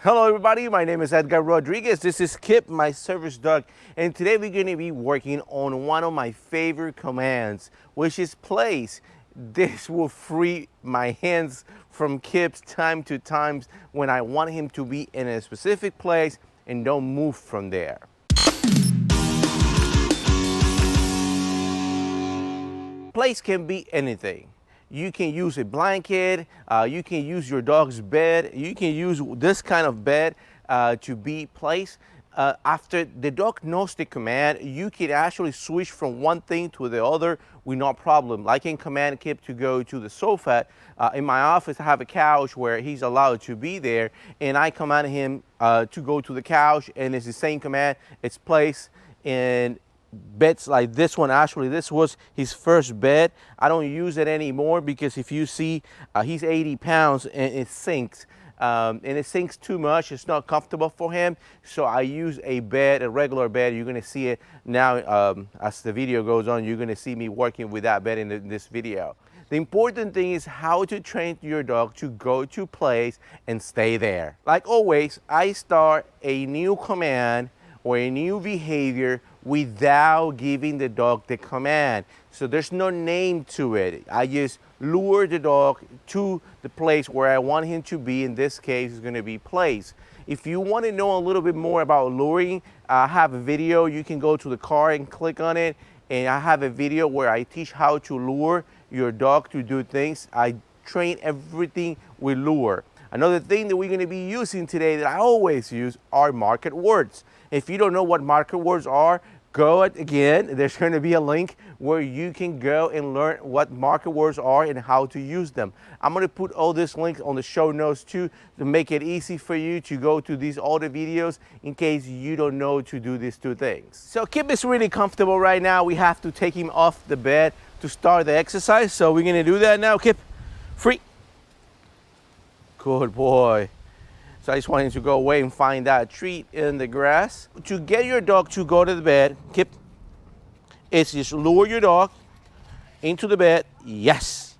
Hello everybody, my name is Edgar Rodriguez. This is Kip, my service dog, and today we're going to be working on one of my favorite commands, which is place. This will free my hands from Kip's time to times when I want him to be in a specific place and don't move from there. Place can be anything. You can use a blanket, you can use your dog's bed, you can use this kind of bed to be placed. After the dog knows the command, you can actually switch from one thing to the other with no problem. Like in command Kip to go to the sofa. In my office, I have a couch where he's allowed to be there, and I command him to go to the couch, and it's the same command. It's placed in beds like this one. Actually, this was his first bed. I don't use it anymore because if you see, he's 80 pounds and it sinks. And it sinks too much. It's not comfortable for him. So I use a bed, a regular bed. You're gonna see it now as the video goes on. You're gonna see me working with that bed in this video. The important thing is how to train your dog to go to place and stay there. Like always, I start a new command or a new behavior without giving the dog the command. So there's no name to it. I just lure the dog to the place where I want him to be. In this case, it's gonna be place. If you want to know a little bit more about luring, I have a video. You can go to the car and click on it. And I have a video where I teach how to lure your dog to do things. I train everything with lure. Another thing that we're going to be using today that I always use are market words. If you don't know what market words are, go again. There's going to be a link where you can go and learn what market words are and how to use them. I'm going to put all these links on the show notes too to make it easy for you to go to these other videos in case you don't know to do these two things. So Kip is really comfortable right now. We have to take him off the bed to start the exercise. So we're going to do that now. Kip, free. Good boy. So I just want him to go away and find that treat in the grass. To get your dog to go to the bed, Kip, it's just lure your dog into the bed. Yes.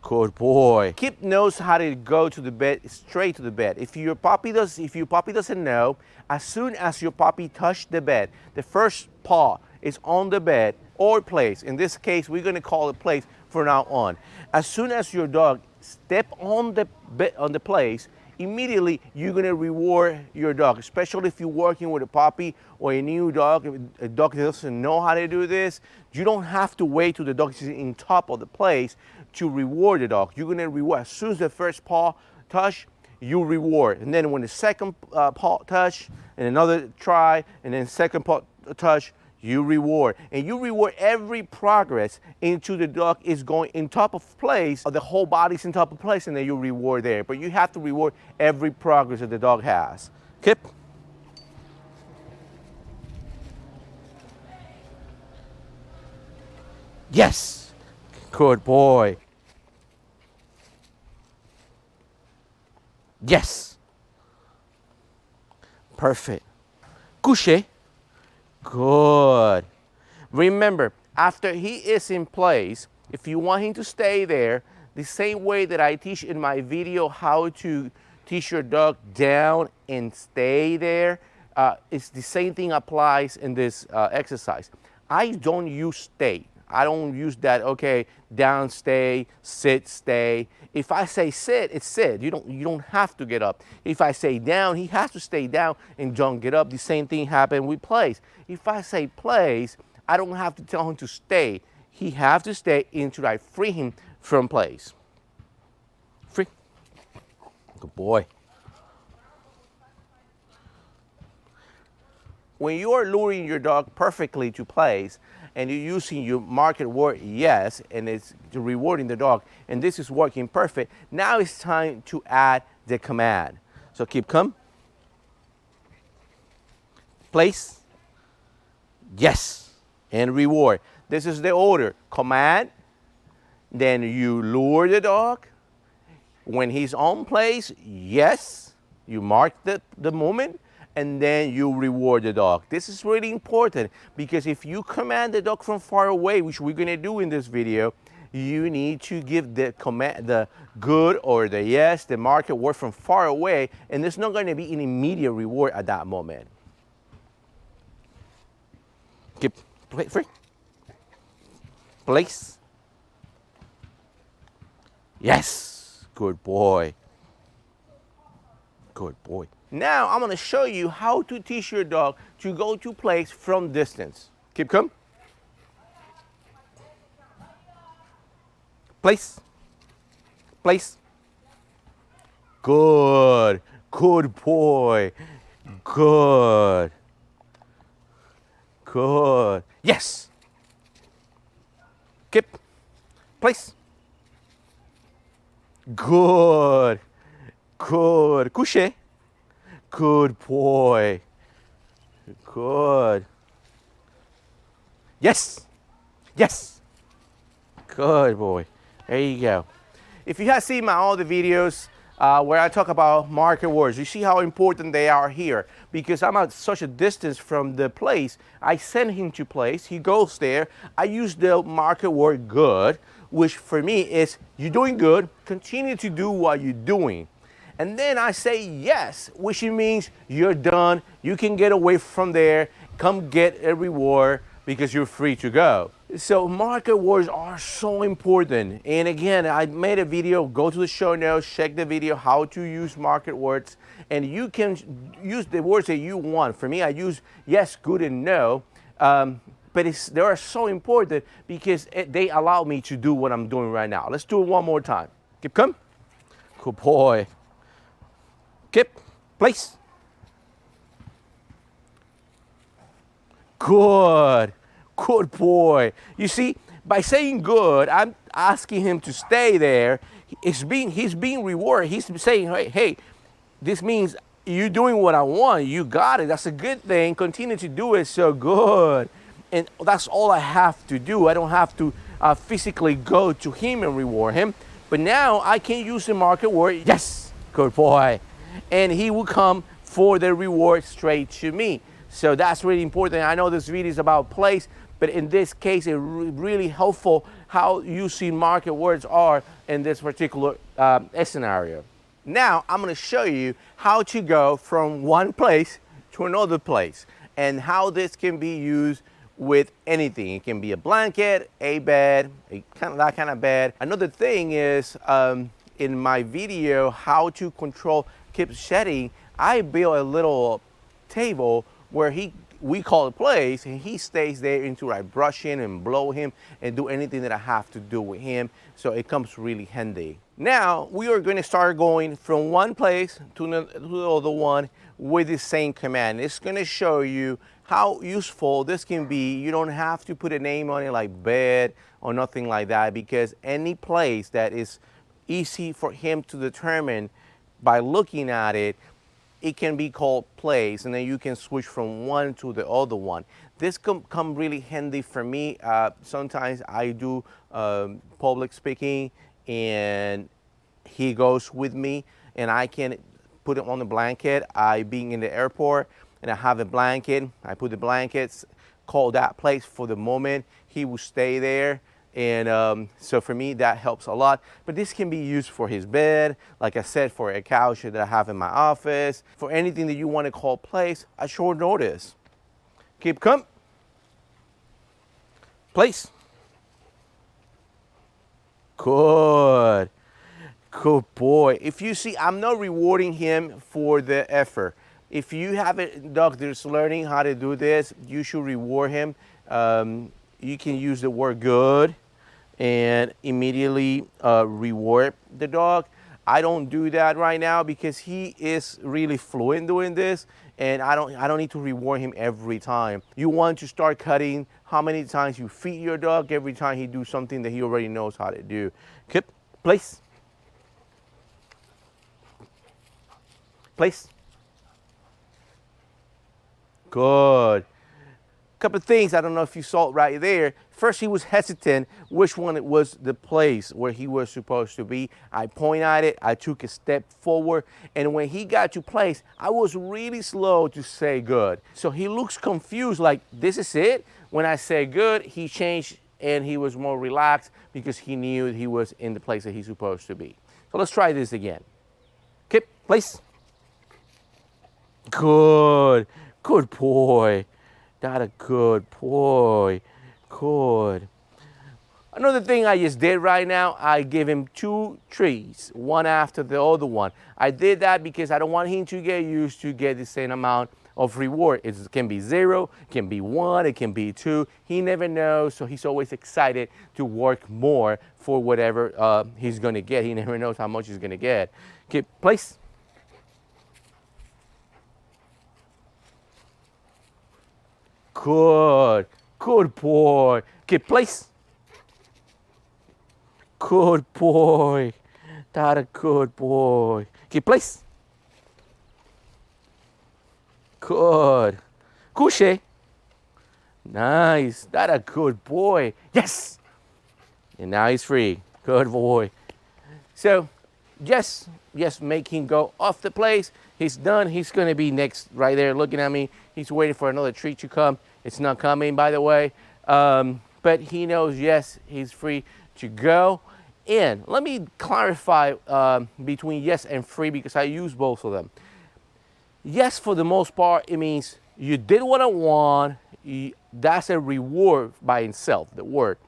Good boy. Kip knows how to go to the bed, straight to the bed. If your puppy doesn't know, as soon as your puppy touched the bed, the first paw is on the bed or place. In this case, we're going to call it place from now on. As soon as your dog step on the bed, on the place, immediately you're going to reward your dog, especially if you're working with a puppy or a new dog, a dog that doesn't know how to do this. You don't have to wait till the dog is in top of the place to reward the dog. You're going to reward as soon as the first paw touch, you reward. And then when the second paw touch and another try and then second paw touch, you reward. And you reward every progress into the dog is going in top of place, or the whole body's in top of place, and then you reward there. But you have to reward every progress that the dog has. Kip. Yes. Good boy. Yes. Perfect. Couché. Good. Remember, after he is in place, if you want him to stay there, the same way that I teach in my video how to teach your dog down and stay there, it's the same thing applies in this exercise. I don't use stay. I don't use that, okay, down, stay, sit, stay. If I say sit, it's sit. You don't have to get up. If I say down, he has to stay down and don't get up. The same thing happened with place. If I say place, I don't have to tell him to stay. He has to stay until I free him from place. Free. Good boy. When you are luring your dog perfectly to place, and you're using your market word yes, and it's rewarding the dog, and this is working perfect, now it's time to add the command. So Kip, come. Place. Yes. And reward. This is the order. Command. Then you lure the dog. When he's on place, yes. You mark the moment. And then you reward the dog. This is really important because if you command the dog from far away, which we're gonna do in this video, you need to give the command, the good or the yes, the market word from far away, and there's not going to be an immediate reward at that moment. Keep play free. Place. Yes, good boy. Good boy. Now I'm going to show you how to teach your dog to go to place from distance. Keep calm. Place. Place. Good. Good boy. Good. Good. Yes. Keep. Place. Good. Good. Couché. Good boy. Good. Yes. Yes. Good boy. There you go. If you have seen my other videos where I talk about marker words, you see how important they are here. Because I'm at such a distance from the place, I send him to place, he goes there, I use the marker word good, which for me is, you're doing good, continue to do what you're doing. And then I say yes, which means you're done, you can get away from there, come get a reward because you're free to go. So marker words are so important. And again, I made a video, go to the show notes, check the video, how to use marker words. And you can use the words that you want. For me, I use yes, good, and no. But they are so important because they allow me to do what I'm doing right now. Let's do it one more time. Keep come. Good boy. Keep. Place. Good. Good boy. You see, by saying good, I'm asking him to stay there. He's being rewarded. He's saying, hey, this means you're doing what I want. You got it. That's a good thing. Continue to do it. So good. And that's all I have to do. I don't have to physically go to him and reward him. But now I can use the marker word, yes, good boy. And he will come for the reward straight to me. So that's really important. I know this video is about place, but in this case, it's really helpful how using marker words are in this particular scenario. Now, I'm gonna show you how to go from one place to another place and how this can be used with anything. It can be a blanket, a bed, that kind of bed. Another thing is, in my video, how to control keep shedding, I built a little table where we call it place, and he stays there until I brush him and blow him and do anything that I have to do with him. So it comes really handy. Now we are going to start going from one place to the other one with the same command. It's going to show you how useful this can be. You don't have to put a name on it like bed or nothing like that, because any place that is easy for him to determine by looking at it, it can be called place, and then you can switch from one to the other one. This come really handy for me. Sometimes I do public speaking and he goes with me, and I can put it on the blanket. I being in the airport and I have a blanket, I put the blankets, call that place for the moment. He will stay there. And so for me, that helps a lot. But this can be used for his bed, like I said, for a couch that I have in my office, for anything that you want to call place at short notice. Keep come. Place. Good. Good boy. If you see, I'm not rewarding him for the effort. If you have a dog that's learning how to do this, you should reward him. You can use the word good and immediately reward the dog. I don't do that right now because he is really fluent doing this, and I don't need to reward him every time. You want to start cutting how many times you feed your dog every time he do something that he already knows how to do. Keep, place. Place. Good. Couple of things, I don't know if you saw it right there. First, he was hesitant which one it was the place where he was supposed to be. I point at it, I took a step forward, and when he got to place, I was really slow to say good. So he looks confused, like, this is it? When I say good, he changed and he was more relaxed because he knew he was in the place that he's supposed to be. So let's try this again. Okay, place. Good. Good boy. That a good boy. Good. Another thing I just did right now, I give him 2 treats, one after the other one. I did that because I don't want him to get used to get the same amount of reward. It can be 0, it can be 1, it can be 2. He never knows, so he's always excited to work more for whatever he's gonna get. He never knows how much he's gonna get. Okay, place. Good. Good boy. Okay, place. Good boy. That a good boy. Okay, place. Good. Couche. Nice. That a good boy. Yes. And now he's free. Good boy. So, yes, make him go off the place. He's done. He's going to be next right there looking at me. He's waiting for another treat to come. It's not coming, by the way. But he knows, yes, he's free to go. And let me clarify between yes and free because I use both of them. Yes, for the most part, it means you did what I want. That's a reward by itself, the word.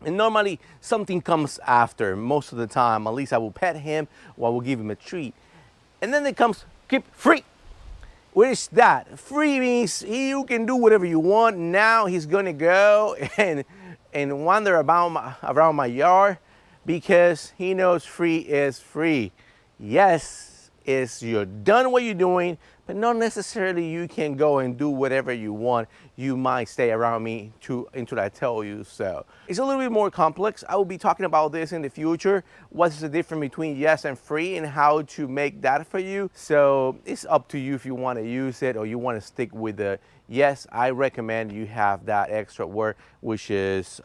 And normally something comes after most of the time. At least I will pet him or I will give him a treat. And then it comes, keep free. What is that? Free means you can do whatever you want. Now he's gonna go and wander around my yard because he knows free is free. Yes, is you're done what you're doing, but not necessarily you can go and do whatever you want. You might stay around me until I tell you so. It's a little bit more complex. I will be talking about this in the future. What's the difference between yes and free and how to make that for you. So it's up to you if you want to use it or you want to stick with the yes. I recommend you have that extra word, which is